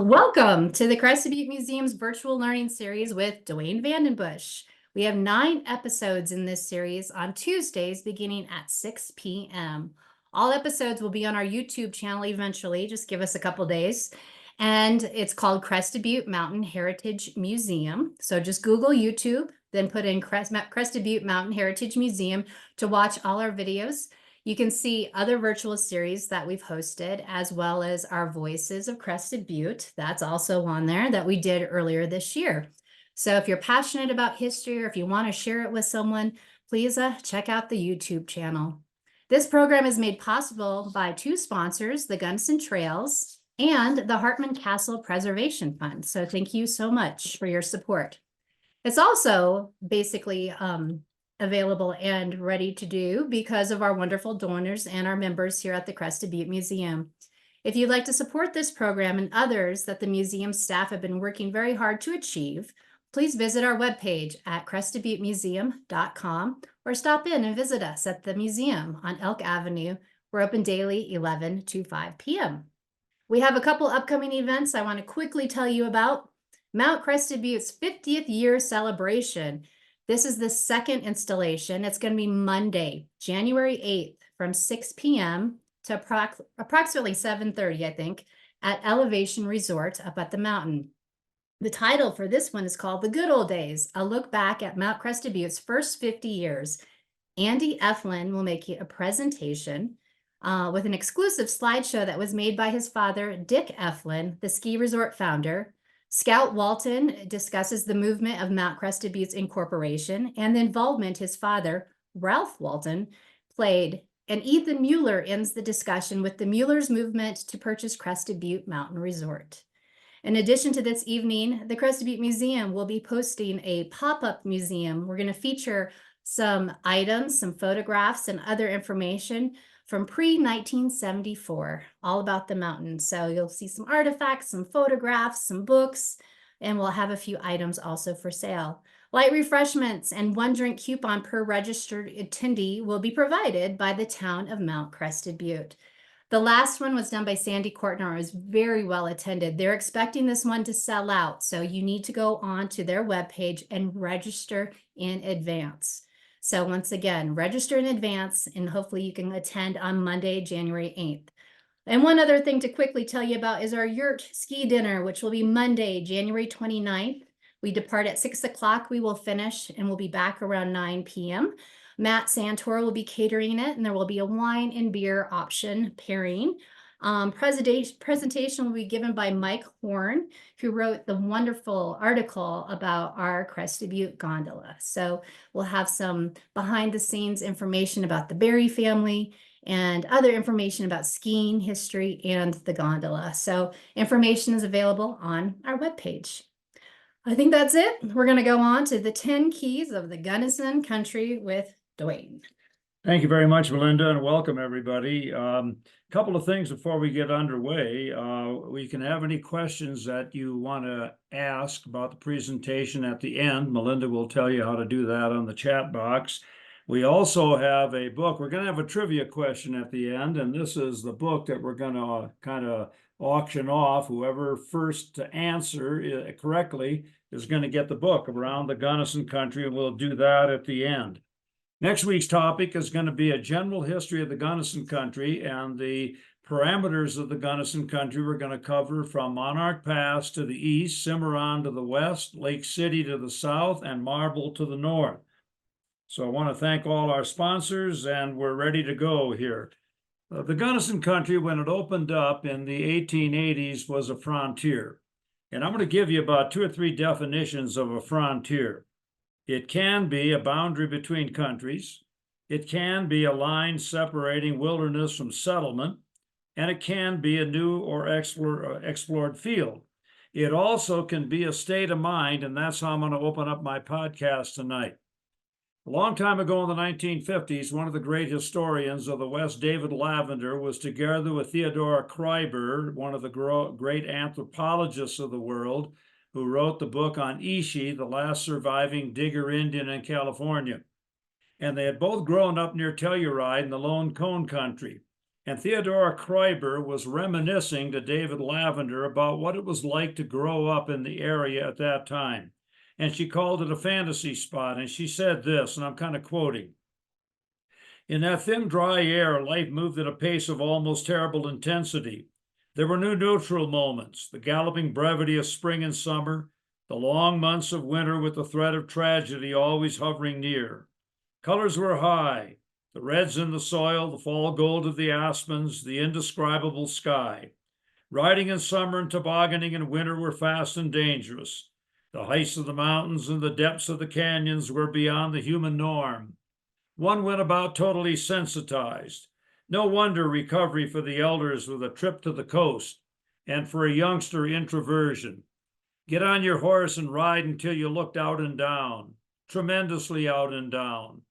Welcome to the Crested Butte Museum's virtual learning series with Dwayne Vandenbush. We have 9 episodes in this series on Tuesdays beginning at 6 p.m. All episodes will be on our YouTube channel eventually. Just give us a couple days. And it's called Crested Butte Mountain Heritage Museum. So just Google YouTube, then put in Crested Butte Mountain Heritage Museum to watch all our videos. You can see other virtual series that we've hosted, as well as our Voices of Crested Butte. That's also on there that we did earlier this year. So if you're passionate about history or if you want to share it with someone, please check out the YouTube channel. This program is made possible by 2 sponsors, the Gunnison Trails and the Hartman Castle Preservation Fund. So thank you so much for your support. It's also basically available and ready to do because of our wonderful donors and our members here at the Crested Butte Museum. If you'd like to support this program and others that the museum staff have been working very hard to achieve, please visit our webpage at crestedbuttemuseum.com or stop in and visit us at the museum on Elk Avenue. We're open daily 11 to 5 p.m. We have a couple upcoming events I want to quickly tell you about. Mount Crested Butte's 50th year celebration. This is the second installation. It's going to be Monday, January 8th from 6 p.m. to approximately 7:30, I think, at Elevation Resort up at the mountain. The title for this one is called The Good Old Days, a look back at Mount Crested Butte's first 50 years. Andy Eflin will make a presentation with an exclusive slideshow that was made by his father, Dick Eflin, the ski resort founder. Scout Walton discusses the movement of Mount Crested Butte's incorporation and the involvement his father, Ralph Walton, played. And Ethan Mueller ends the discussion with the Mueller's movement to purchase Crested Butte Mountain Resort. In addition to this evening, the Crested Butte Museum will be posting a pop-up museum. We're going to feature some items, some photographs, and other information from pre-1974, all about the mountain. So you'll see some artifacts, some photographs, some books, and we'll have a few items also for sale. Light refreshments and 1 drink coupon per registered attendee will be provided by the town of Mount Crested Butte. The last one was done by Sandy Courtner. It was very well attended. They're expecting this one to sell out, so you need to go on to their webpage and register in advance. So once again, register in advance and hopefully you can attend on Monday, January 8th. And one other thing to quickly tell you about is our yurt ski dinner, which will be Monday, January 29th. We depart at 6 o'clock. We will finish and we'll be back around 9 p.m. Matt Santor will be catering it, and there will be a wine and beer option pairing. Presentation will be given by Mike Horn, who wrote the wonderful article about our Crested Butte gondola. So we'll have some behind the scenes information about the Berry family and other information about skiing history and the gondola. So information is available on our webpage. I think that's it. We're going to go on to the 10 keys of the Gunnison country with Dwayne. Thank you very much, Melinda, and welcome everybody. Couple of things before we get underway. We can have any questions that you want to ask about the presentation at the end. Melinda will tell you how to do that on the chat box. We also have a book. We're going to have a trivia question at the end, and this is the book that we're going to kind of auction off. Whoever first to answer correctly is going to get the book around the Gunnison country, and we'll do that at the end. Next week's topic is going to be a general history of the Gunnison country, and the parameters of the Gunnison country we're going to cover from Monarch Pass to the east, Cimarron to the west, Lake City to the south, and Marble to the north. So I want to thank all our sponsors, and we're ready to go here. The Gunnison country, when it opened up in the 1880s, was a frontier. And I'm going to give you about 2 or 3 definitions of a frontier. It can be a boundary between countries. It can be a line separating wilderness from settlement. And it can be a new or explored field. It also can be a state of mind, and that's how I'm going to open up my podcast tonight. A long time ago in the 1950s, one of the great historians of the West, David Lavender, was together with Theodora Kreiber, one of the great anthropologists of the world, who wrote the book on Ishi, the last surviving Digger Indian in California. And they had both grown up near Telluride in the Lone Cone country. And Theodora Kreiber was reminiscing to David Lavender about what it was like to grow up in the area at that time. And she called it a fantasy spot. And she said this, and I'm kind of quoting: "In that thin, dry air, life moved at a pace of almost terrible intensity. There were no neutral moments, the galloping brevity of spring and summer, the long months of winter with the threat of tragedy always hovering near. Colors were high, the reds in the soil, the fall gold of the aspens, the indescribable sky. Riding in summer and tobogganing in winter were fast and dangerous. The heights of the mountains and the depths of the canyons were beyond the human norm. One went about totally sensitized. No wonder recovery for the elders with a trip to the coast, and for a youngster, introversion. Get on your horse and ride until you looked out and down, tremendously out and down.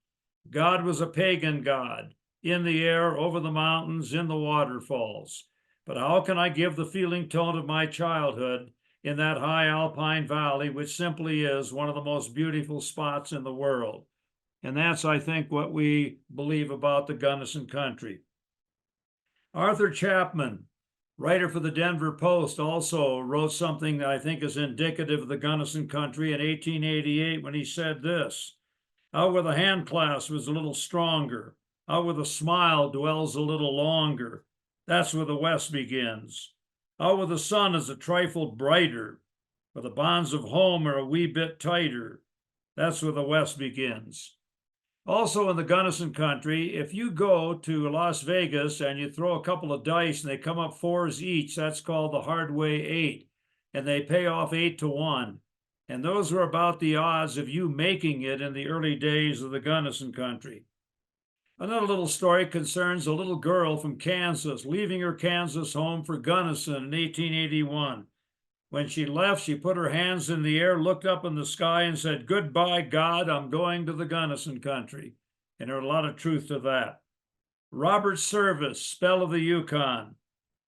God was a pagan god, in the air, over the mountains, in the waterfalls. But how can I give the feeling tone of my childhood in that high alpine valley, which simply is one of the most beautiful spots in the world?" And that's, I think, what we believe about the Gunnison country. Arthur Chapman, writer for the Denver Post, also wrote something that I think is indicative of the Gunnison country in 1888 when he said this: "Out where the hand clasp is a little stronger, out where the smile dwells a little longer, that's where the West begins. Out where the sun is a trifle brighter, where the bonds of home are a wee bit tighter, that's where the West begins." Also in the Gunnison country, if you go to Las Vegas and you throw a couple of dice and they come up fours each, that's called the Hardway 8, and they pay off 8-1. And those were about the odds of you making it in the early days of the Gunnison country. Another little story concerns a little girl from Kansas leaving her Kansas home for Gunnison in 1881. When she left, she put her hands in the air, looked up in the sky, and said, "Goodbye, God, I'm going to the Gunnison country." And there's a lot of truth to that. Robert Service, Spell of the Yukon.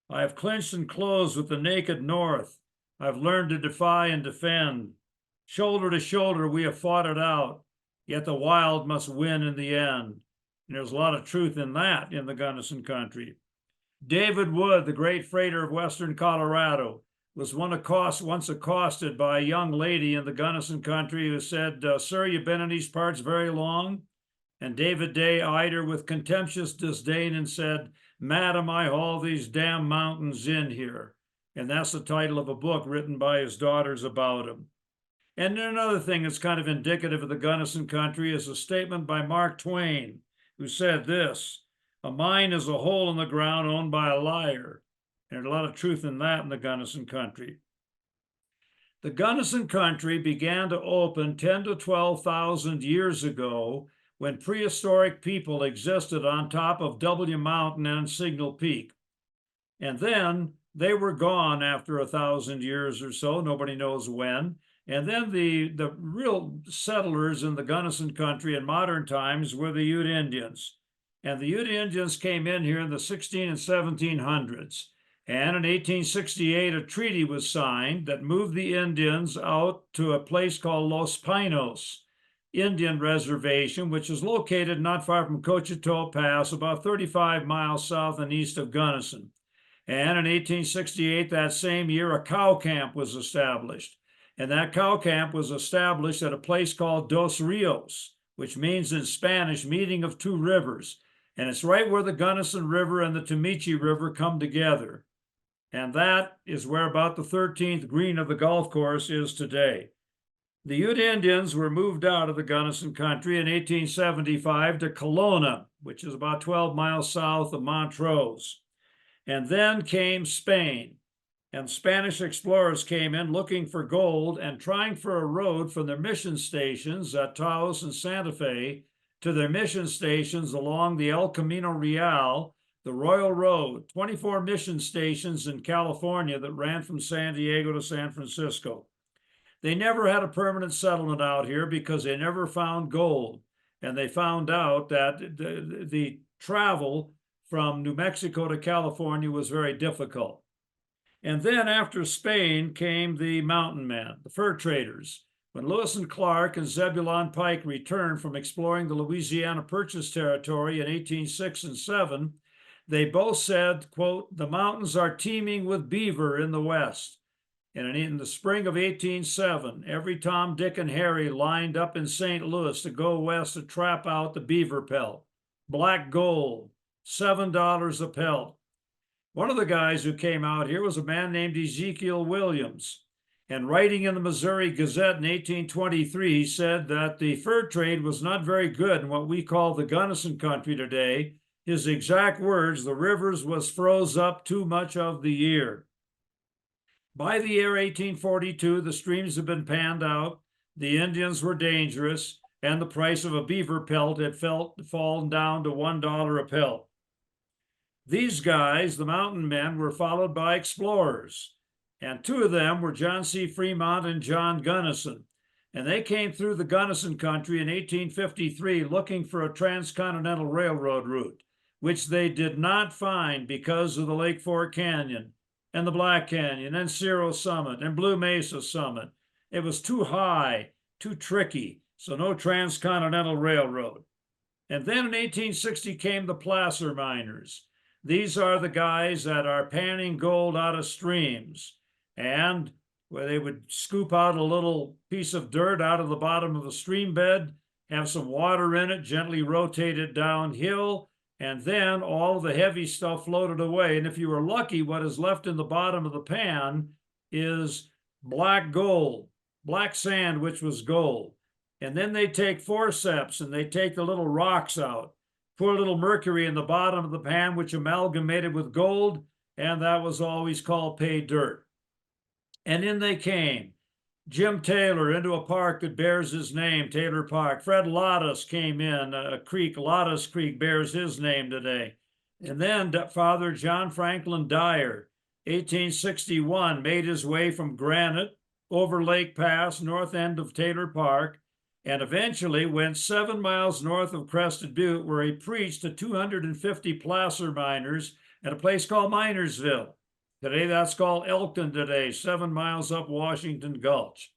"I have clinched and closed with the naked North. I've learned to defy and defend. Shoulder to shoulder, we have fought it out, yet the wild must win in the end." And there's a lot of truth in that in the Gunnison country. David Wood, the great freighter of Western Colorado, was once accosted by a young lady in the Gunnison country who said, "Sir, you've been in these parts very long?" And David Day eyed her with contemptuous disdain and said, "Madam, I haul these damn mountains in here." And that's the title of a book written by his daughters about him. And another thing that's kind of indicative of the Gunnison country is a statement by Mark Twain, who said this: "A mine is a hole in the ground owned by a liar." There's a lot of truth in that in the Gunnison country. The Gunnison country began to open 10 to 12,000 years ago when prehistoric people existed on top of W Mountain and Signal Peak. And then they were gone after 1,000 years or so, nobody knows when. And then the real settlers in the Gunnison country in modern times were the Ute Indians. And the Ute Indians came in here in the 16 and 1700s. And in 1868, a treaty was signed that moved the Indians out to a place called Los Pinos Indian Reservation, which is located not far from Cochito Pass, about 35 miles south and east of Gunnison. And in 1868, that same year, a cow camp was established. And that cow camp was established at a place called Dos Rios, which means in Spanish, meeting of two rivers. And it's right where the Gunnison River and the Tamichi River come together. And that is where about the 13th green of the golf course is today. The Ute Indians were moved out of the Gunnison country in 1875 to Kelowna, which is about 12 miles south of Montrose. And then came Spain. And Spanish explorers came in looking for gold and trying for a road from their mission stations at Taos and Santa Fe to their mission stations along the El Camino Real, the Royal Road, 24 mission stations in California that ran from San Diego to San Francisco. They never had a permanent settlement out here because they never found gold. And they found out that the travel from New Mexico to California was very difficult. And then after Spain came the mountain men, the fur traders. When Lewis and Clark and Zebulon Pike returned from exploring the Louisiana Purchase territory in 1806 and 7, They both said, quote, "The mountains are teeming with beaver in the west." And in the spring of 1807, every Tom, Dick, and Harry lined up in St. Louis to go west to trap out the beaver pelt. Black gold, $7 a pelt. One of the guys who came out here was a man named Ezekiel Williams. And writing in the Missouri Gazette in 1823, he said that the fur trade was not very good in what we call the Gunnison country today. His exact words, "The rivers was froze up too much of the year." By the year 1842, the streams had been panned out, the Indians were dangerous, and the price of a beaver pelt had fallen down to $1 a pelt. These guys, the mountain men, were followed by explorers, and two of them were John C. Fremont and John Gunnison. And they came through the Gunnison country in 1853 looking for a transcontinental railroad route, which they did not find because of the Lake Fork Canyon and the Black Canyon and Cerro Summit and Blue Mesa Summit. It was too high, too tricky, so no transcontinental railroad. And then in 1860 came the placer miners. These are the guys that are panning gold out of streams, and where they would scoop out a little piece of dirt out of the bottom of the stream bed, have some water in it, gently rotate it downhill, and then all of the heavy stuff floated away. And if you were lucky, what is left in the bottom of the pan is black gold, black sand, which was gold. And then they take forceps and they take the little rocks out, put a little mercury in the bottom of the pan, which amalgamated with gold, and that was always called pay dirt. And in they came. Jim Taylor into a park that bears his name, Taylor Park. Fred Lottis came in, a creek, Lottis Creek bears his name today. And then Father John Franklin Dyer, 1861, made his way from Granite over Lake Pass, north end of Taylor Park, and eventually went 7 miles north of Crested Butte, where he preached to 250 placer miners at a place called Minersville. Today, that's called Elkton today, 7 miles up Washington Gulch.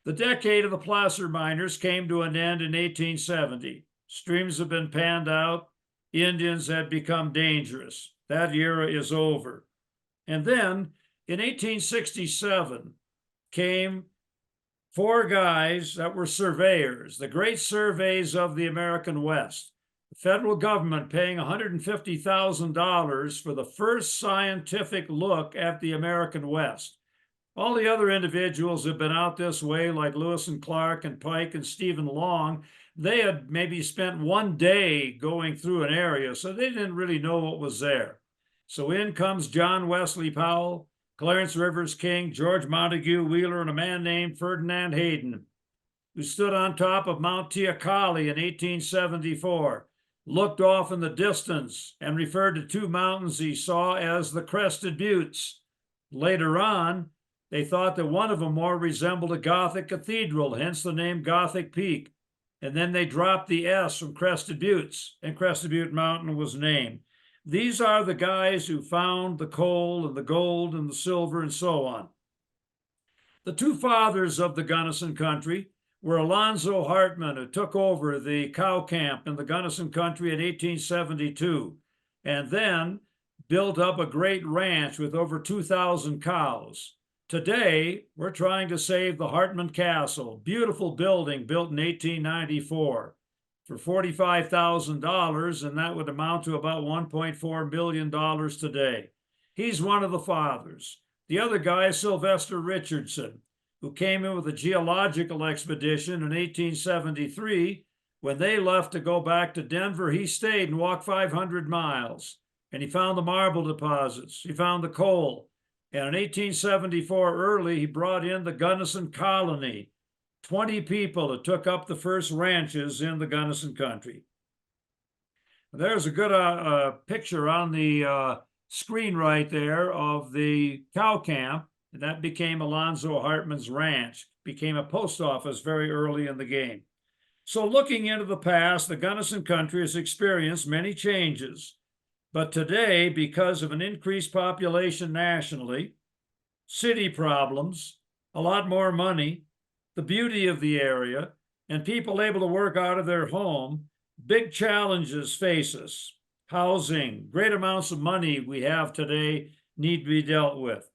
The decade of the placer miners came to an end in 1870. Streams have been panned out. Indians had become dangerous. That era is over. And then in 1867 came 4 guys that were surveyors, the great surveys of the American West. The federal government paying $150,000 for the first scientific look at the American West. All the other individuals have been out this way, like Lewis and Clark and Pike and Stephen Long. They had maybe spent 1 day going through an area, so they didn't really know what was there. So in comes John Wesley Powell, Clarence Rivers King, George Montague Wheeler, and a man named Ferdinand Hayden, who stood on top of Mount Teocalli in 1874, looked off in the distance, and referred to 2 mountains he saw as the Crested Buttes. Later on, they thought that one of them more resembled a Gothic cathedral, hence the name Gothic Peak. And then they dropped the S from Crested Buttes, and Crested Butte Mountain was named. These are the guys who found the coal and the gold and the silver and so on. The 2 fathers of the Gunnison country were Alonzo Hartman, who took over the cow camp in the Gunnison country in 1872, and then built up a great ranch with over 2,000 cows. Today, we're trying to save the Hartman Castle, beautiful building built in 1894 for $45,000, and that would amount to about $1.4 million today. He's one of the fathers. The other guy is Sylvester Richardson, who came in with a geological expedition in 1873. When they left to go back to Denver, he stayed and walked 500 miles, and he found the marble deposits. He found the coal. And in 1874 early, he brought in the Gunnison Colony, 20 people that took up the first ranches in the Gunnison country. There's a good picture on the screen right there of the cow camp. That became Alonzo Hartman's ranch, became a post office very early in the game. So looking into the past, the Gunnison country has experienced many changes. But today, because of an increased population nationally, city problems, a lot more money, the beauty of the area, and people able to work out of their home, big challenges face us. housing, great amounts of money we have today need to be dealt with.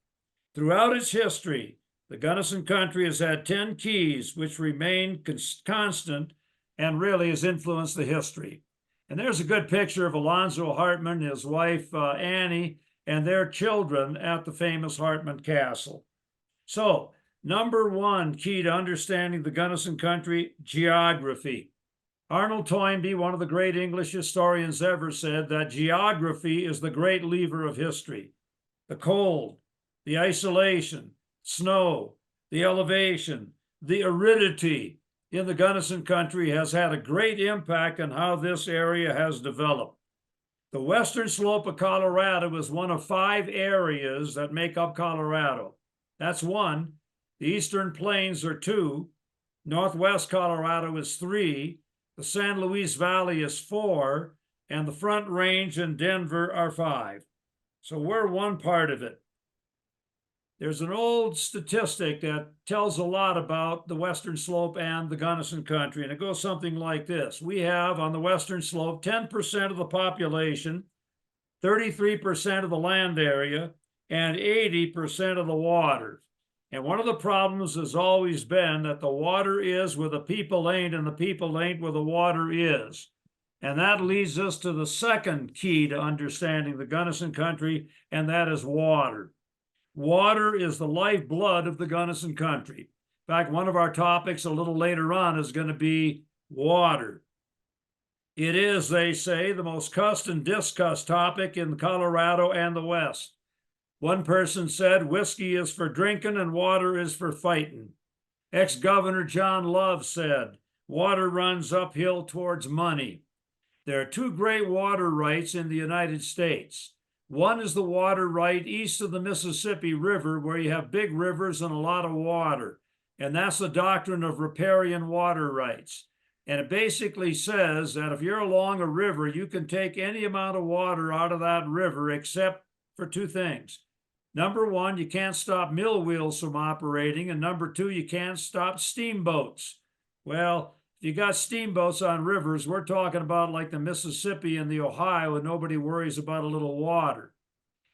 Throughout its history, the Gunnison country has had 10 keys, which remain constant and really has influenced the history. And there's a good picture of Alonzo Hartman, his wife Annie, and their children at the famous Hartman Castle. So, number one key to understanding the Gunnison country, geography. Arnold Toynbee, one of the great English historians ever, said that geography is the great lever of history. The cold, the isolation, snow, the elevation, the aridity in the Gunnison country has had a great impact on how this area has developed. The western slope of Colorado is one of 5 areas that make up Colorado. That's 1. The Eastern Plains are 2. Northwest Colorado is 3. The San Luis Valley is 4. And the Front Range and Denver are 5. So we're one part of it. There's an old statistic that tells a lot about the western slope and the Gunnison country, and it goes something like this. We have on the western slope 10% of the population, 33% of the land area, and 80% of the water. And one of the problems has always been that the water is where the people ain't, and the people ain't where the water is. And that leads us to the second key to understanding the Gunnison country, and that is water. Water is the lifeblood of the Gunnison country. In fact, one of our topics a little later on is going to be water. It is, they say, the most cussed and discussed topic in Colorado and the West. One person said whiskey is for drinking and water is for fighting. Ex-Governor John Love said, water runs uphill towards money. There are 2 great water rights in the United States. One is the water right east of the Mississippi River, where you have big rivers and a lot of water. And that's the doctrine of riparian water rights. And it basically says that if you're along a river, you can take any amount of water out of that river except for 2 things. Number 1, you can't stop mill wheels from operating. And number 2, you can't stop steamboats. Well, if you got steamboats on rivers, we're talking about like the Mississippi and the Ohio, and nobody worries about a little water.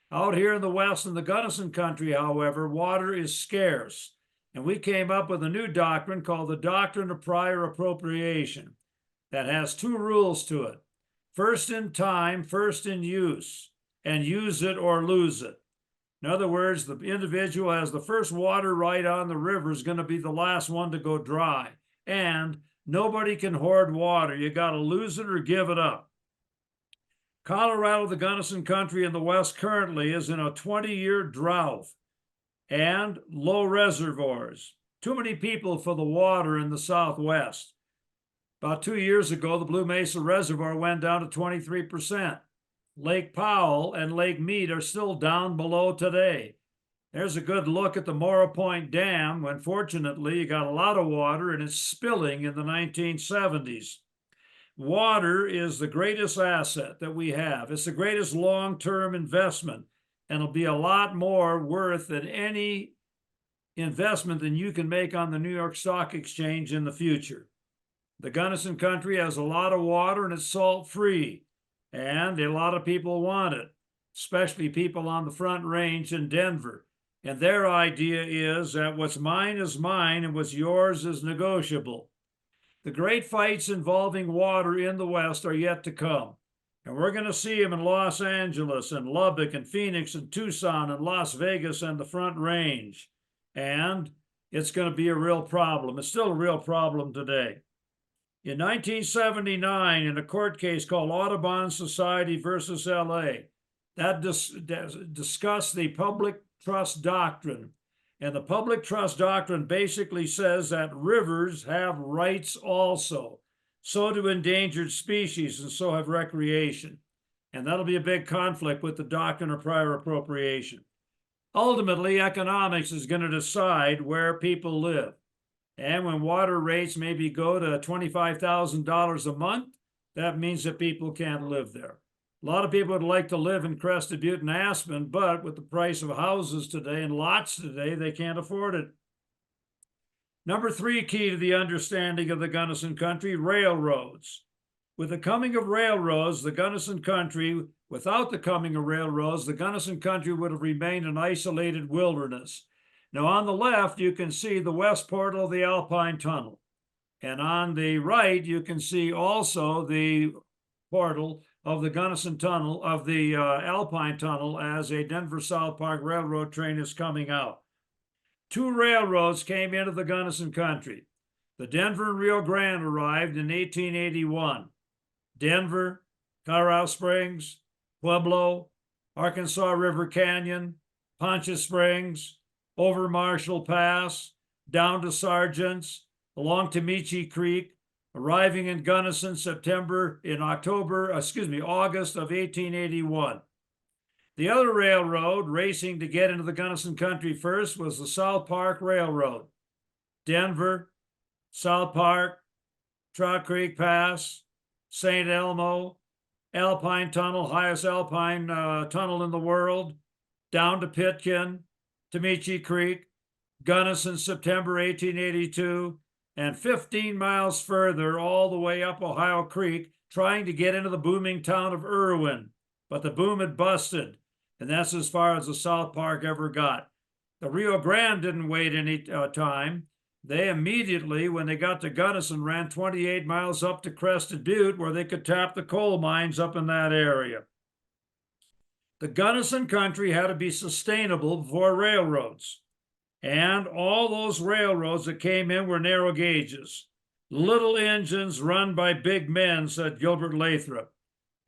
Out here in the West in the Gunnison country, however, water is scarce. And we came up with a new doctrine called the doctrine of prior appropriation that has 2 rules to it. First in time, first in use, and use it or lose it. In other words, the individual has the first water right on the river is going to be the last one to go dry. And nobody can hoard water. You got to lose it or give it up. Colorado, the Gunnison country in the West currently is in a 20-year drought and low reservoirs. Too many people for the water in the Southwest. About 2 years ago, the Blue Mesa Reservoir went down to 23%. Lake Powell and Lake Mead are still down below today. There's a good look at the Morrow Point Dam when fortunately you got a lot of water and it's spilling in the 1970s. Water is the greatest asset that we have. It's the greatest long-term investment, and it'll be a lot more worth than any investment than you can make on the New York Stock Exchange in the future. The Gunnison country has a lot of water and it's salt-free, and a lot of people want it, especially people on the Front Range in Denver. And their idea is that what's mine is mine and what's yours is negotiable. The great fights involving water in the West are yet to come. And we're going to see them in Los Angeles and Lubbock and Phoenix and Tucson and Las Vegas and the Front Range. And it's going to be a real problem. It's still a real problem today. In 1979, in a court case called Audubon Society versus LA, that discussed the public trust doctrine. And the public trust doctrine basically says that rivers have rights also. So do endangered species, and so have recreation. And that'll be a big conflict with the doctrine of prior appropriation. Ultimately, economics is going to decide where people live. And when water rates maybe go to $25,000 a month, that means that people can't live there. A lot of people would like to live in Crested Butte and Aspen, but with the price of houses today and lots today, they can't afford it. Number 3 key to the understanding of the Gunnison country, railroads. With the coming of railroads, the Gunnison country, without the coming of railroads, the Gunnison country would have remained an isolated wilderness. Now, on the left, you can see the west portal of the Alpine Tunnel. And on the right, you can see also the portal of the Gunnison Tunnel, of the Alpine Tunnel, as a Denver South Park Railroad train is coming out. Two railroads came into the Gunnison country. The Denver and Rio Grande arrived in 1881. Denver, Colorado Springs, Pueblo, Arkansas River Canyon, Poncha Springs, over Marshall Pass, down to Sargent's, along Tamichi Creek, arriving in Gunnison August of 1881. The other railroad racing to get into the Gunnison country first was the South Park Railroad. Denver, South Park, Trout Creek Pass, St. Elmo, Alpine Tunnel, highest alpine tunnel in the world, down to Pitkin, Tamichi Creek, Gunnison, September 1882, and 15 miles further all the way up Ohio Creek, trying to get into the booming town of Irwin. But the boom had busted, and that's as far as the South Park ever got. The Rio Grande didn't wait any time. They immediately, when they got to Gunnison, ran 28 miles up to Crested Butte, where they could tap the coal mines up in that area. The Gunnison country had to be sustainable before railroads. And all those railroads that came in were narrow gauges. Little engines run by big men, said Gilbert Lathrop.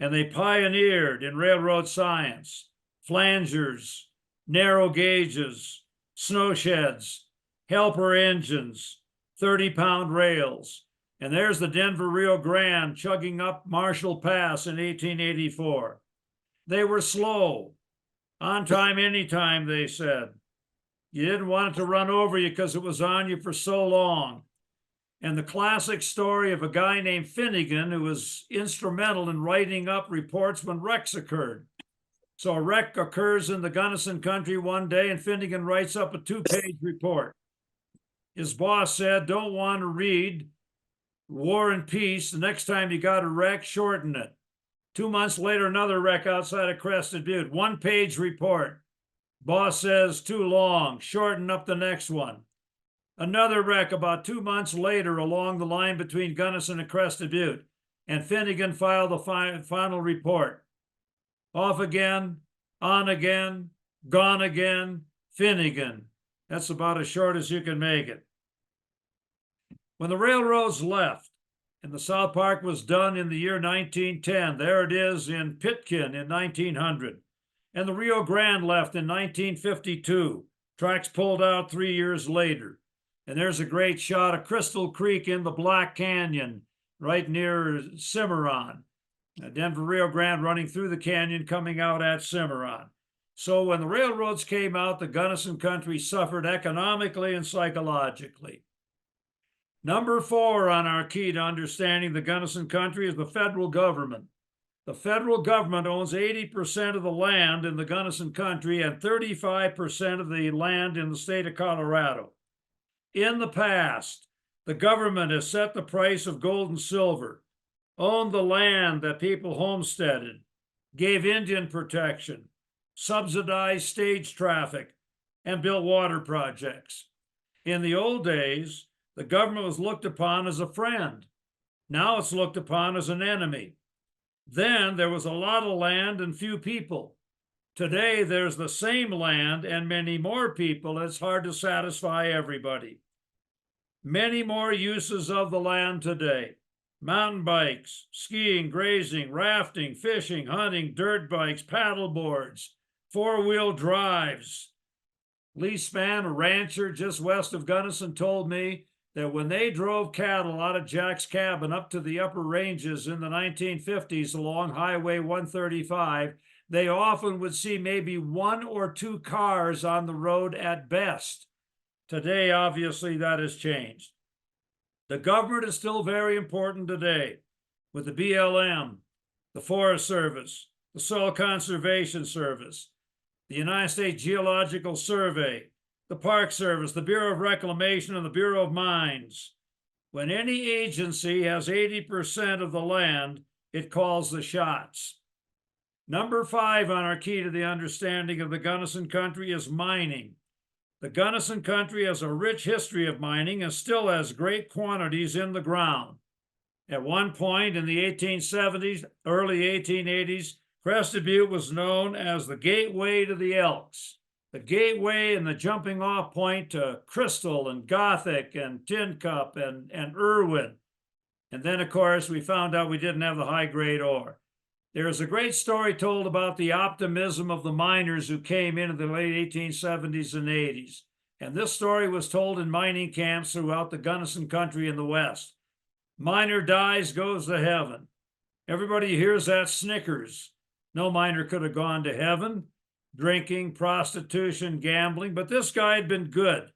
And they pioneered in railroad science, flangers, narrow gauges, snow sheds, helper engines, 30-pound rails. And there's the Denver Rio Grande chugging up Marshall Pass in 1884. They were slow. On time, anytime, they said. You didn't want it to run over you because it was on you for so long. And the classic story of a guy named Finnegan, who was instrumental in writing up reports when wrecks occurred. So a wreck occurs in the Gunnison country one day, and Finnegan writes up a 2-page report. His boss said, don't want to read War and Peace. The next time you got a wreck, shorten it. 2 months later, another wreck outside of Crested Butte, 1-page report. Boss says, too long, shorten up the next one. Another wreck about 2 months later along the line between Gunnison and Crested Butte, and Finnegan filed the final report. Off again, on again, gone again, Finnegan. That's about as short as you can make it. When the railroads left and the South Park was done in the year 1910, there it is in Pitkin in 1900. And the Rio Grande left in 1952. Tracks pulled out 3 years later. And there's a great shot of Crystal Creek in the Black Canyon, right near Cimarron. Denver Rio Grande running through the canyon, coming out at Cimarron. So when the railroads came out, the Gunnison country suffered economically and psychologically. Number 4 on our key to understanding the Gunnison country is the federal government. The federal government owns 80% of the land in the Gunnison country and 35% of the land in the state of Colorado. In the past, the government has set the price of gold and silver, owned the land that people homesteaded, gave Indian protection, subsidized stage traffic, and built water projects. In the old days, the government was looked upon as a friend. Now it's looked upon as an enemy. Then there was a lot of land and few people. Today, there's the same land and many more people. It's hard to satisfy everybody. Many more uses of the land today. Mountain bikes, skiing, grazing, rafting, fishing, hunting, dirt bikes, paddle boards, 4-wheel drives. Lee Spann, a rancher just west of Gunnison, told me that when they drove cattle out of Jack's Cabin up to the upper ranges in the 1950s along Highway 135, they often would see maybe 1 or 2 cars on the road at best. Today, obviously, that has changed. The government is still very important today with the BLM, the Forest Service, the Soil Conservation Service, the United States Geological Survey, the Park Service, the Bureau of Reclamation, and the Bureau of Mines. When any agency has 80% of the land, it calls the shots. Number 5 on our key to the understanding of the Gunnison country is mining. The Gunnison country has a rich history of mining and still has great quantities in the ground. At one point in the 1870s, early 1880s, Crested Butte was known as the gateway to the Elks, the gateway and the jumping off point to Crystal and Gothic and Tin Cup and Irwin. And then, of course, we found out we didn't have the high-grade ore. There is a great story told about the optimism of the miners who came in the late 1870s and 80s. And this story was told in mining camps throughout the Gunnison country in the West. Miner dies, goes to heaven. Everybody hears that snickers. No miner could have gone to heaven. Drinking, prostitution, gambling, but this guy had been good.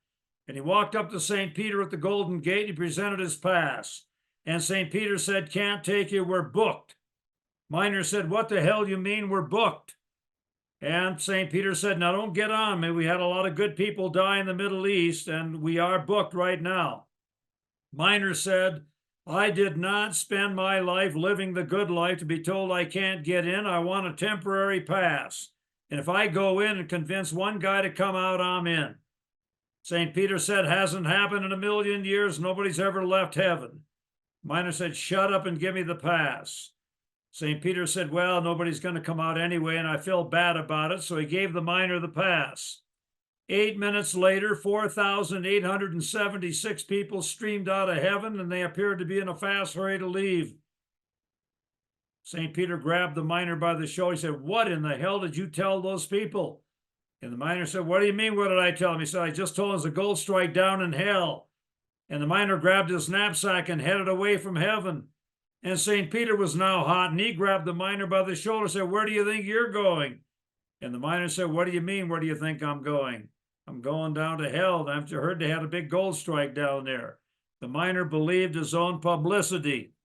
And he walked up to St. Peter at the Golden Gate. He presented his pass. And St. Peter said, "Can't take you, we're booked." Miner said, "What the hell you mean we're booked?" And St. Peter said, "Now don't get on me. We had a lot of good people die in the Middle East, and we are booked right now." Miner said, "I did not spend my life living the good life to be told I can't get in. I want a temporary pass. And if I go in and convince one guy to come out, I'm in." St. Peter said, "Hasn't happened in a million years. Nobody's ever left heaven." Miner said, "Shut up and give me the pass." St. Peter said, "Well, nobody's going to come out anyway, and I feel bad about it," so he gave the miner the pass. 8 minutes later, 4,876 people streamed out of heaven, and they appeared to be in a fast hurry to leave. St. Peter grabbed the miner by the shoulder. He said, "What in the hell did you tell those people?" And the miner said, "What do you mean, what did I tell him?" He said, "I just told him there's a gold strike down in hell." And the miner grabbed his knapsack and headed away from heaven. And St. Peter was now hot, and he grabbed the miner by the shoulder and said, "Where do you think you're going?" And the miner said, "What do you mean, where do you think I'm going?" "I'm going down to hell. I heard they had a big gold strike down there." The miner believed his own publicity.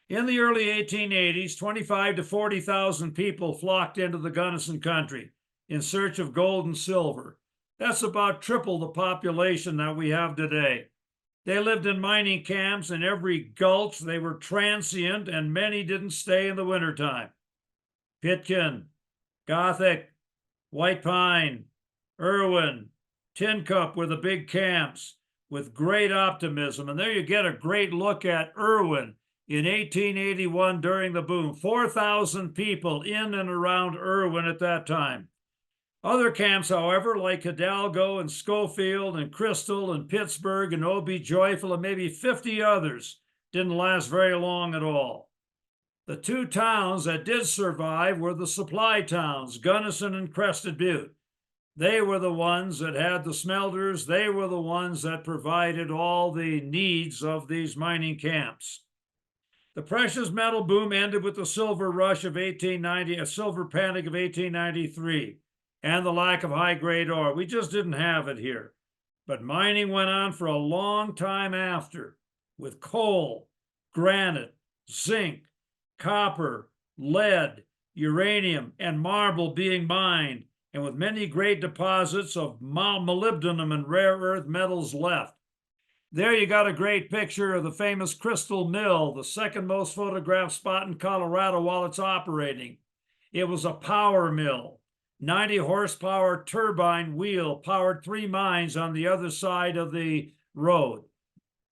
In the early 1880s, 25 to 40,000 people flocked into the Gunnison country in search of gold and silver. That's about triple the population that we have today. They lived in mining camps in every gulch. They were transient, and many didn't stay in the wintertime. Pitkin, Gothic, White Pine, Irwin, Tin Cup were the big camps with great optimism. And there you get a great look at Irwin in 1881 during the boom. 4,000 people in and around Irwin at that time. Other camps, however, like Hidalgo and Schofield and Crystal and Pittsburgh and O.B. Joyful and maybe 50 others, didn't last very long at all. The two towns that did survive were the supply towns, Gunnison and Crested Butte. They were the ones that had the smelters. They were the ones that provided all the needs of these mining camps. The precious metal boom ended with the silver rush of 1890, a silver panic of 1893. And the lack of high-grade ore. We just didn't have it here. But mining went on for a long time after, with coal, granite, zinc, copper, lead, uranium, and marble being mined, and with many great deposits of molybdenum and rare earth metals left. There you got a great picture of the famous Crystal Mill, the second most photographed spot in Colorado while it's operating. It was a power mill. 90 horsepower turbine wheel powered 3 mines on the other side of the road.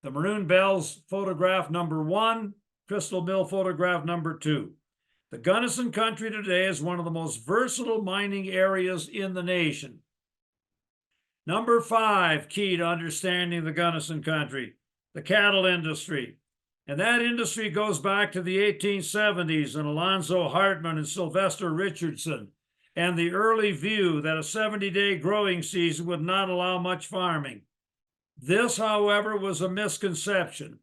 The Maroon Bells photograph number 1, Crystal Mill photograph number 2. The Gunnison country today is one of the most versatile mining areas in the nation. Number 5, key to understanding the Gunnison country, the cattle industry. And that industry goes back to the 1870s and Alonzo Hartman and Sylvester Richardson, and the early view that a 70-day growing season would not allow much farming. This, however, was a misconception,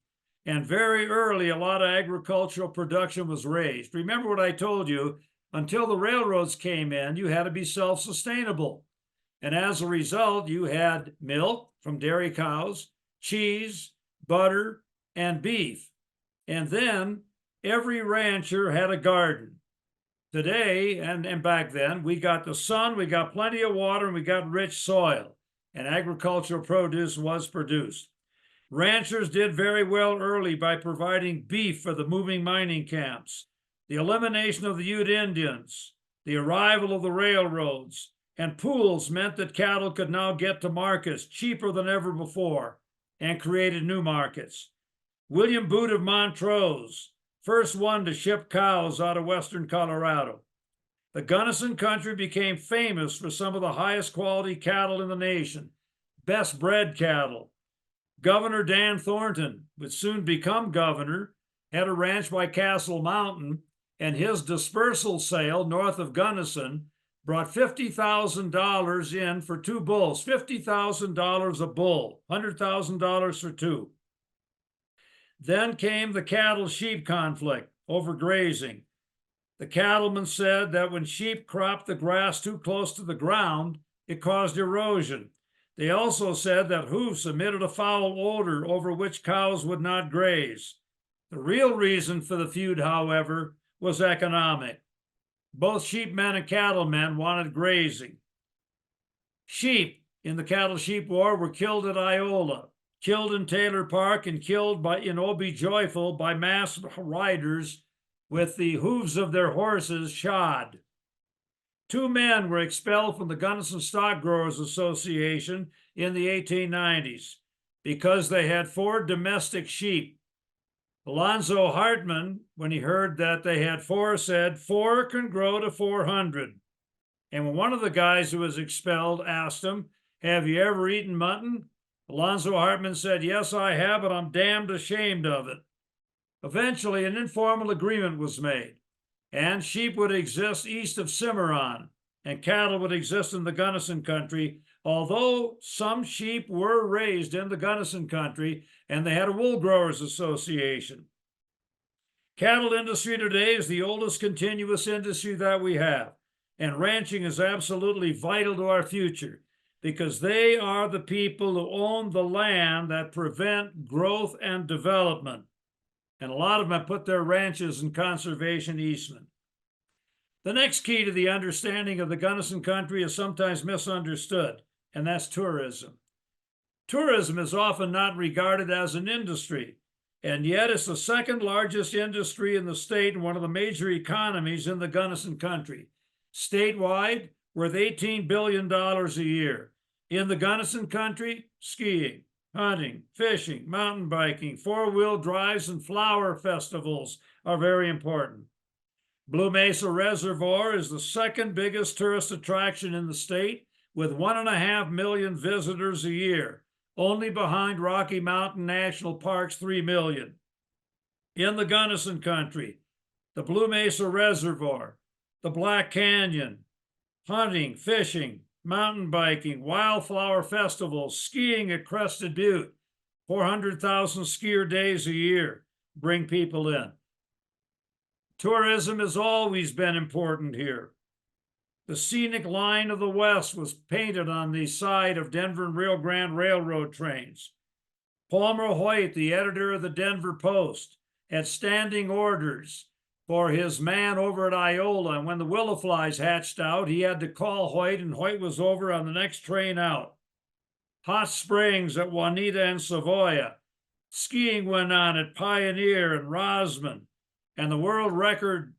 and very early a lot of agricultural production was raised. Remember what I told you, until the railroads came in, you had to be self-sustainable. And as a result, you had milk from dairy cows, cheese, butter, and beef. And then every rancher had a garden. Today, and back then, we got the sun, we got plenty of water, and we got rich soil, and agricultural produce was produced. Ranchers did very well early by providing beef for the moving mining camps. The elimination of the Ute Indians, the arrival of the railroads, and pools meant that cattle could now get to markets cheaper than ever before and created new markets. William Booth of Montrose, first one to ship cows out of western Colorado. The Gunnison country became famous for some of the highest quality cattle in the nation, best bred cattle. Governor Dan Thornton would soon become governor, had a ranch by Castle Mountain, and his dispersal sale north of Gunnison brought $50,000 in for two bulls, $50,000 a bull, $100,000 for two. Then came the cattle-sheep conflict over grazing. The cattlemen said that when sheep cropped the grass too close to the ground, it caused erosion. They also said that hoofs emitted a foul odor over which cows would not graze. The real reason for the feud, however, was economic. Both sheepmen and cattlemen wanted grazing. Sheep in the cattle-sheep war were killed at Iola, killed in Taylor Park, and killed in Obi-Joyful by masked riders with the hooves of their horses shod. 2 men were expelled from the Gunnison Stock Growers Association in the 1890s because they had 4 domestic sheep. Alonzo Hartman, when he heard that they had 4, said, 4 can grow to 400. And when one of the guys who was expelled asked him, have you ever eaten mutton? Alonzo Hartman said, yes, I have, but I'm damned ashamed of it. Eventually, an informal agreement was made, and sheep would exist east of Cimarron, and cattle would exist in the Gunnison country, although some sheep were raised in the Gunnison country, and they had a wool growers association. Cattle industry today is the oldest continuous industry that we have, and ranching is absolutely vital to our future because they are the people who own the land that prevent growth and development. And a lot of them have put their ranches in conservation easement. The next key to the understanding of the Gunnison country is sometimes misunderstood, and that's tourism. Tourism is often not regarded as an industry, and yet it's the second largest industry in the state and one of the major economies in the Gunnison country. Statewide, worth $18 billion a year. In the Gunnison country, skiing, hunting, fishing, mountain biking, 4-wheel drives, and flower festivals are very important. Blue Mesa Reservoir is the second biggest tourist attraction in the state, with 1.5 million visitors a year, only behind Rocky Mountain National Park's 3 million. In the Gunnison country, the Blue Mesa Reservoir, the Black Canyon, hunting, fishing, mountain biking, wildflower festivals, skiing at Crested Butte, 400,000 skier days a year bring people in. Tourism has always been important here. The scenic line of the West was painted on the side of Denver and Rio Grande Railroad trains. Palmer Hoyt, the editor of the Denver Post, had standing orders for his man over at Iola, and when the willow flies hatched out, he had to call Hoyt, and Hoyt was over on the next train out. Hot springs at Juanita and Savoya. Skiing went on at Pioneer and Rosman, and the world record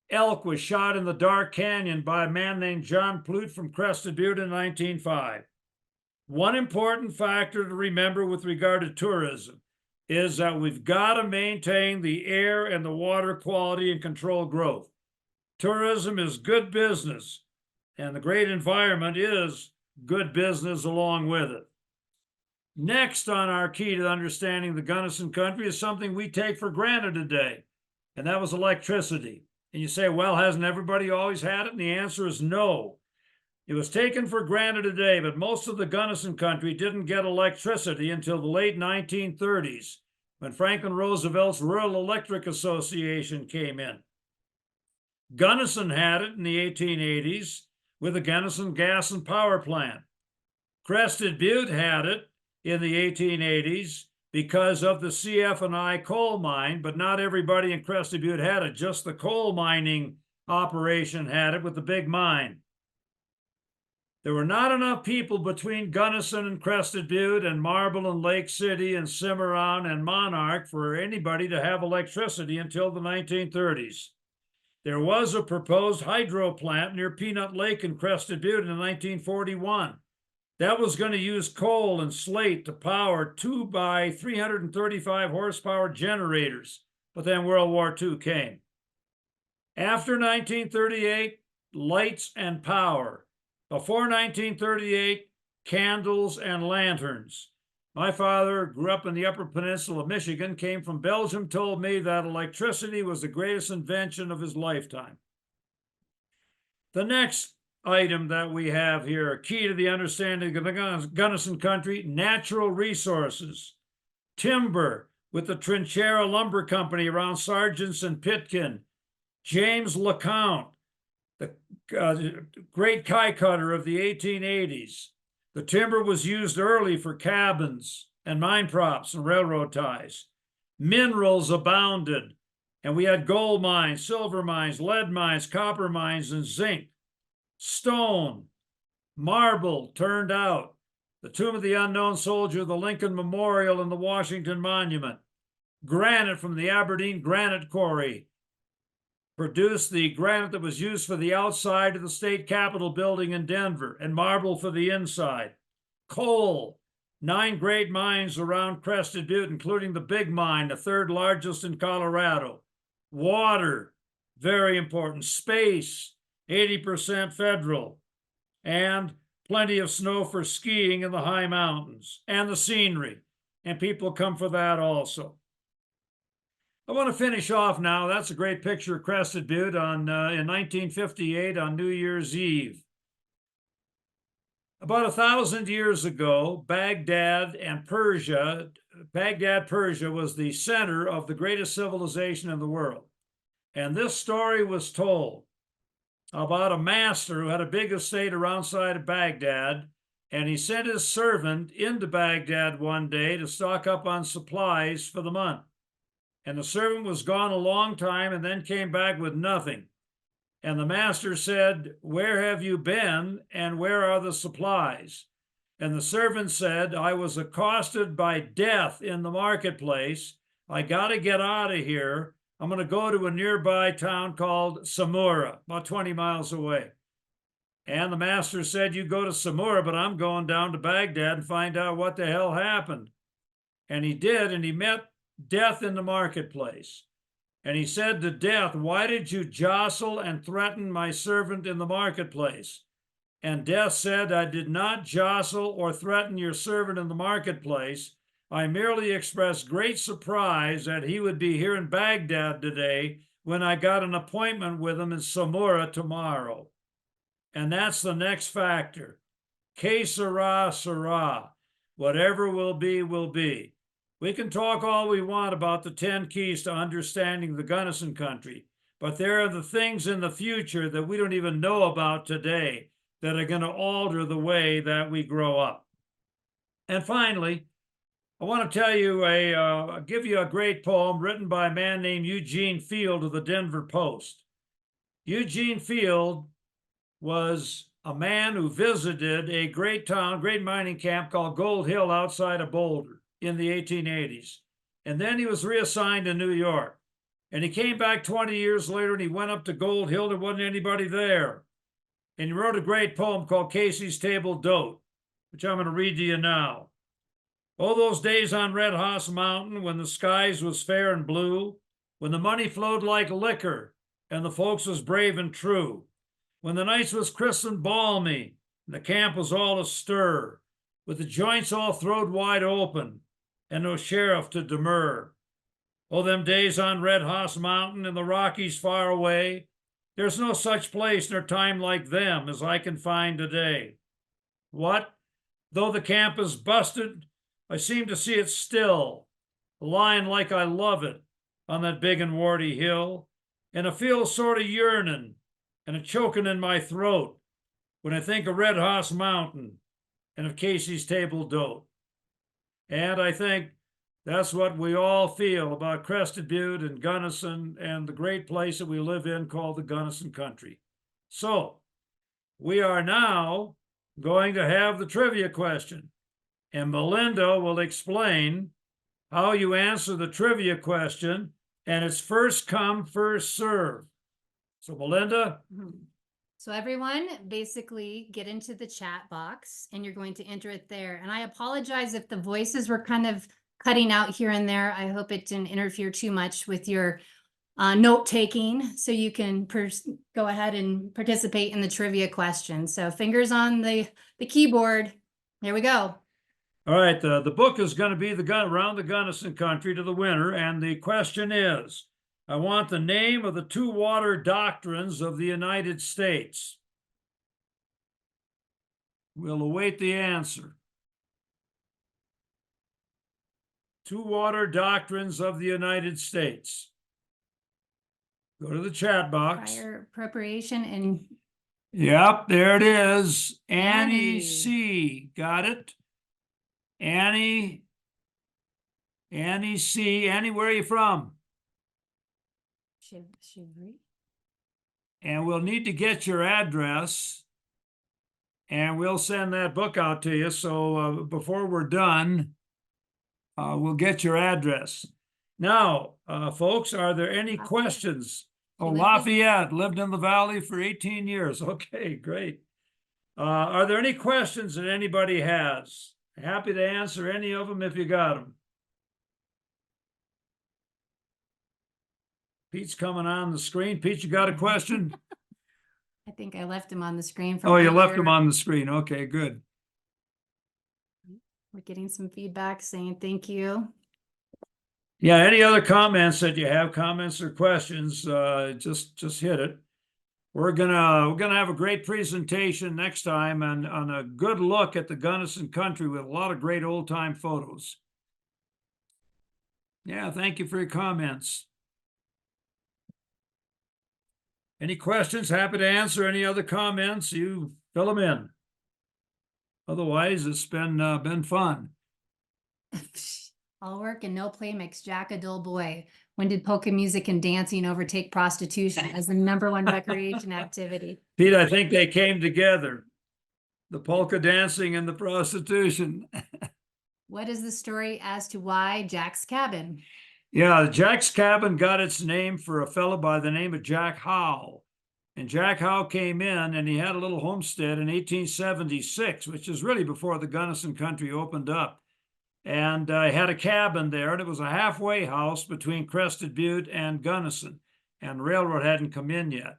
elk was shot in the Dark Canyon by a man named John Plute from Crested Butte in 1905. One important factor to remember with regard to tourism is that we've got to maintain the air and the water quality and control growth. Tourism is good business, and the great environment is good business along with it. Next on our key to understanding the Gunnison country is something we take for granted today, and that was electricity. And you say, well, hasn't everybody always had it? And the answer is no. It was taken for granted today, but most of the Gunnison country didn't get electricity until the late 1930s, when Franklin Roosevelt's Rural Electric Association came in. Gunnison had it in the 1880s with the Gunnison Gas and Power Plant. Crested Butte had it in the 1880s because of the CF&I coal mine, but not everybody in Crested Butte had it. Just the coal mining operation had it with the big mine. There were not enough people between Gunnison and Crested Butte and Marble and Lake City and Cimarron and Monarch for anybody to have electricity until the 1930s. There was a proposed hydro plant near Peanut Lake in Crested Butte in 1941. That was going to use coal and slate to power 2 by 335 horsepower generators, but then World War II came. After 1938, lights and power. Before 1938, candles and lanterns. My father grew up in the Upper Peninsula of Michigan, came from Belgium, told me that electricity was the greatest invention of his lifetime. The next item that we have here, key to the understanding of the Gunnison country, natural resources. Timber with the Trinchera Lumber Company around Sargents and Pitkin. James LeCount, the great tie cutter of the 1880s. The timber was used early for cabins and mine props and railroad ties. Minerals abounded, and we had gold mines, silver mines, lead mines, copper mines, and zinc. Stone, marble turned out. The tomb of the unknown soldier, the Lincoln Memorial, and the Washington Monument. Granite from the Aberdeen Granite Quarry produced the granite that was used for the outside of the state capitol building in Denver, and marble for the inside. Coal, 9 great mines around Crested Butte, including the Big Mine, the 3rd largest in Colorado. Water, very important. Space, 80% federal. And plenty of snow for skiing in the high mountains, and the scenery. And people come for that also. I want to finish off now. That's a great picture of Crested Butte in 1958 on New Year's Eve. About 1,000 years ago, Baghdad, Persia was the center of the greatest civilization in the world. And this story was told about a master who had a big estate around side of Baghdad, and he sent his servant into Baghdad one day to stock up on supplies for the month. And the servant was gone a long time and then came back with nothing. And the master said, "Where have you been, and where are the supplies?" And the servant said, "I was accosted by death in the marketplace. I got to get out of here. I'm going to go to a nearby town called Samura, about 20 miles away." And the master said, "You go to Samura, but I'm going down to Baghdad and find out what the hell happened." And he did, and he met Death in the marketplace. And he said to Death, "Why did you jostle and threaten my servant in the marketplace?" And Death said, "I did not jostle or threaten your servant in the marketplace. I merely expressed great surprise that he would be here in Baghdad today when I got an appointment with him in Samura tomorrow." And that's the next factor. Que sera, sera. Whatever will be, will be. We can talk all we want about the 10 keys to understanding the Gunnison country, but there are the things in the future that we don't even know about today that are going to alter the way that we grow up. And finally, I want to tell you give you a great poem written by a man named Eugene Field of the Denver Post. Eugene Field was a man who visited a great town, great mining camp called Gold Hill outside of Boulder in the 1880s. And then he was reassigned to New York. And he came back 20 years later and he went up to Gold Hill. There wasn't anybody there. And he wrote a great poem called Casey's Table D'Oat, which I'm going to read to you now. "Oh, those days on Red Hoss Mountain when the skies was fair and blue, when the money flowed like liquor and the folks was brave and true, when the nights was crisp and balmy and the camp was all astir, with the joints all throwed wide open and no sheriff to demur. Oh, them days on Red Hoss Mountain in the Rockies far away, there's no such place nor time like them as I can find today. What? Though the camp is busted, I seem to see it still, lying like I love it on that big and warty hill, and I feel sort of yearning and a choking in my throat when I think of Red Hoss Mountain and of Casey's Table D'Oat." And I think that's what we all feel about Crested Butte and Gunnison and the great place that we live in called the Gunnison country. So we are now going to have the trivia question, and Melinda will explain how you answer the trivia question, and it's first come, first serve. So Melinda? So everyone basically get into the chat box and you're going to enter it there. And I apologize if the voices were kind of cutting out here and there. I hope it didn't interfere too much with your note taking, so you can go ahead and participate in the trivia question. So fingers on the keyboard. There we go. All right, the book is going to be Around the Gunnison Country to the Winter, and the question is, I want the name of the two water doctrines of the United States. We'll await the answer. Two water doctrines of the United States. Go to the chat box. Prior appropriation and... Yep, there it is. Annie Annie. C. Got it? Annie C. Annie, where are you from? Chivry. And we'll need to get your address, and we'll send that book out to you. So before we're done, we'll get your address. Now, folks, are there any questions? Oh, Lafayette, lived in the valley for 18 years. Okay, great. Are there any questions that anybody has? Happy to answer any of them if you got them. Pete's coming on the screen. Pete, you got a question? I think I left him on the screen. Oh, you left him on the screen. Okay, good. We're getting some feedback saying thank you. Yeah, any other comments that you have, comments or questions, just hit it. We're gonna have a great presentation next time and on a good look at the Gunnison country with a lot of great old time photos. Yeah, thank you for your comments. Any questions? Happy to answer any other comments. You fill them in. Otherwise, it's been fun. All work and no play makes Jack a dull boy. When did polka music and dancing overtake prostitution as the #1 recreation activity? Pete, I think they came together. The polka dancing and the prostitution. What is the story as to why Jack's Cabin? Yeah, Jack's Cabin got its name for a fellow by the name of Jack Howe. And Jack Howe came in and he had a little homestead in 1876, which is really before the Gunnison country opened up. And he had a cabin there, and it was a halfway house between Crested Butte and Gunnison, and railroad hadn't come in yet.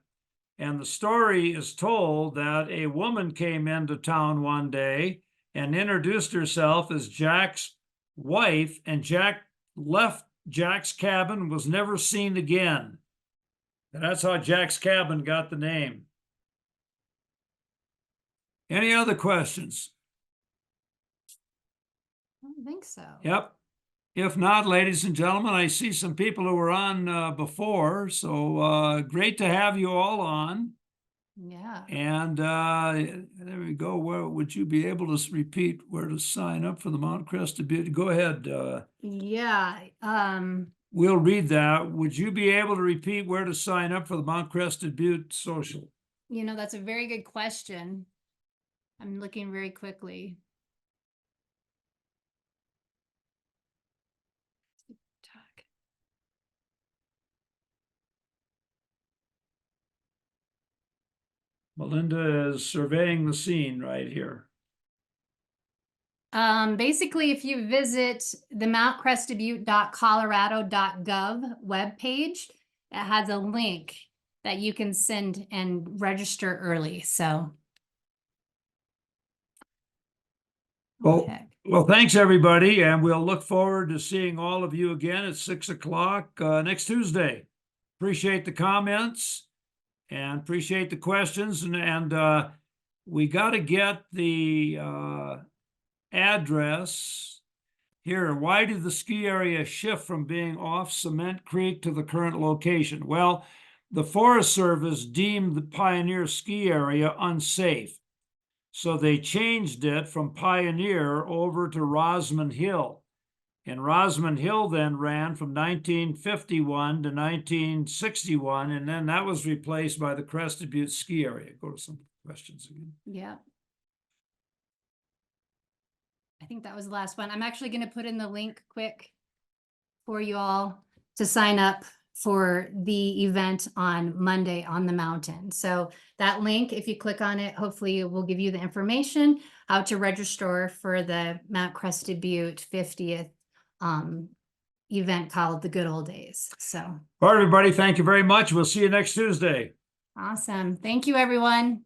And the story is told that a woman came into town one day and introduced herself as Jack's wife, and Jack left Jack's Cabin, was never seen again. And that's how Jack's Cabin got the name. Any other questions? I don't think so. Yep. If not, ladies and gentlemen, I see some people who were on before, so great to have you all on. Yeah. And there we go. Where would you be able to repeat where to sign up for the Mount Crested Butte? Go ahead. Yeah. We'll read that. Would you be able to repeat where to sign up for the Mount Crested Butte social? You know, that's a very good question. I'm looking very quickly. Melinda is surveying the scene right here. Basically, if you visit the mountcrestedbutte.colorado.gov webpage, it has a link that you can send and register early. So, well, thanks everybody, and we'll look forward to seeing all of you again at 6 o'clock next Tuesday. Appreciate the comments and appreciate the questions, and we got to get the address here. Why did the ski area shift from being off Cement Creek to the current location? Well, the Forest Service deemed the Pioneer ski area unsafe, so they changed it from Pioneer over to Rosamond Hill. And Rosamond Hill then ran from 1951 to 1961, and then that was replaced by the Crested Butte ski area. Go to some questions again. yeah. I think that was the last one. I'm actually going to put in the link quick for you all to sign up for the event on Monday on the mountain. So that link, if you click on it, hopefully it will give you the information how to register for the Mount Crested Butte 50th event called the Good Old Days. So All right, everybody, thank you very much. We'll see you next Tuesday. awesome. Thank you, everyone.